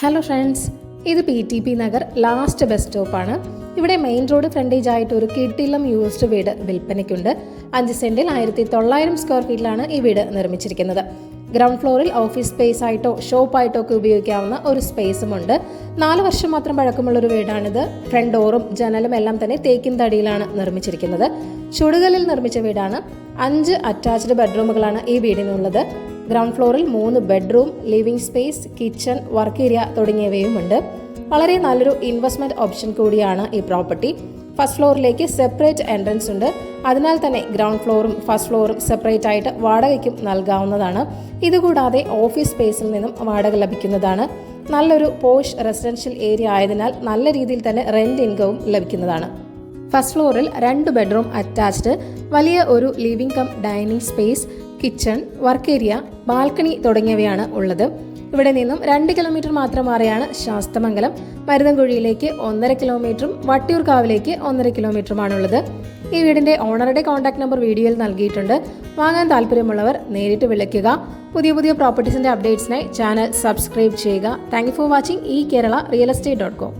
Hello friends, ഇത് PTP Nagar last bus സ്റ്റോപ്പാണ്. ഇവിടെ main road frontage ആയിട്ട് ഒരു കിട്ടിലം യൂസ്ഡ് വീട് വിൽപ്പനയ്ക്കുണ്ട്. 5 സെന്റിൽ 1900 സ്ക്വയർ ഫീറ്റിലാണ് ഈ വീട് നിർമ്മിച്ചിരിക്കുന്നത്. ഗ്രൗണ്ട് ഫ്ലോറിൽ ഓഫീസ് സ്പേസ് ആയിട്ടോ ഷോപ്പായിട്ടോ ഒക്കെ ഉപയോഗിക്കാവുന്ന ഒരു സ്പേസും ഉണ്ട്. 4 വർഷം മാത്രം പഴക്കമുള്ള ഒരു വീടാണിത്. ഫ്രണ്ട് ഡോറും ജനലും എല്ലാം തന്നെ തേക്കിൻ തടിയിലാണ് നിർമ്മിച്ചിരിക്കുന്നത്. ചുടുകല്ലിൽ നിർമ്മിച്ച വീടാണ്. 5 അറ്റാച്ച്ഡ് ബെഡ്റൂമുകളാണ് ഈ വീടിനുള്ളത്. ഗ്രൗണ്ട് ഫ്ലോറിൽ 3 bedroom, living space, kitchen, work area തുടങ്ങിയവയുമുണ്ട്. വളരെ നല്ലൊരു ഇൻവെസ്റ്റ്മെന്റ് ഓപ്ഷൻ കൂടിയാണ് ഈ പ്രോപ്പർട്ടി. ഫസ്റ്റ് ഫ്ലോറിലേക്ക് സെപ്പറേറ്റ് എൻട്രൻസ് ഉണ്ട്. അതിനാൽ തന്നെ ഗ്രൗണ്ട് ഫ്ലോറും ഫസ്റ്റ് ഫ്ലോറും സെപ്പറേറ്റ് ആയിട്ട് വാടകയ്ക്കും നൽകാവുന്നതാണ്. ഇതുകൂടാതെ ഓഫീസ് സ്പേസിൽ നിന്നും വാടക ലഭിക്കുന്നതാണ്. നല്ലൊരു പോഷ് റെസിഡൻഷ്യൽ ഏരിയ ആയതിനാൽ നല്ല രീതിയിൽ തന്നെ റെന്റ് ഇൻകവും ലഭിക്കുന്നതാണ്. ഫസ്റ്റ് ഫ്ലോറിൽ 2 ബെഡ്റൂം അറ്റാച്ച്ഡ്, വലിയ ഒരു living come dining space, kitchen, work area, balcony തുടങ്ങിയവയാണ് ഉള്ളത്. ഇവിടെ നിന്നും 2 കിലോമീറ്റർ മാത്രം മാറിയാണ് ശാസ്തമംഗലം. മരുതൻകുഴിയിലേക്ക് 1.5 കിലോമീറ്ററും വട്ടിയൂർക്കാവിലേക്ക് 1.5 കിലോമീറ്ററുമാണുള്ളത്. ഈ വീടിന്റെ ഓണറുടെ കോൺടാക്ട് നമ്പർ വീഡിയോയിൽ നൽകിയിട്ടുണ്ട്. വാങ്ങാൻ താല്പര്യമുള്ളവർ നേരിട്ട് വിളിക്കുക. പുതിയ പ്രോപ്പർട്ടീസിന്റെ അപ്ഡേറ്റ്സിനായി ചാനൽ സബ്സ്ക്രൈബ് ചെയ്യുക. Thank you for watching eKerala Real Estate.com.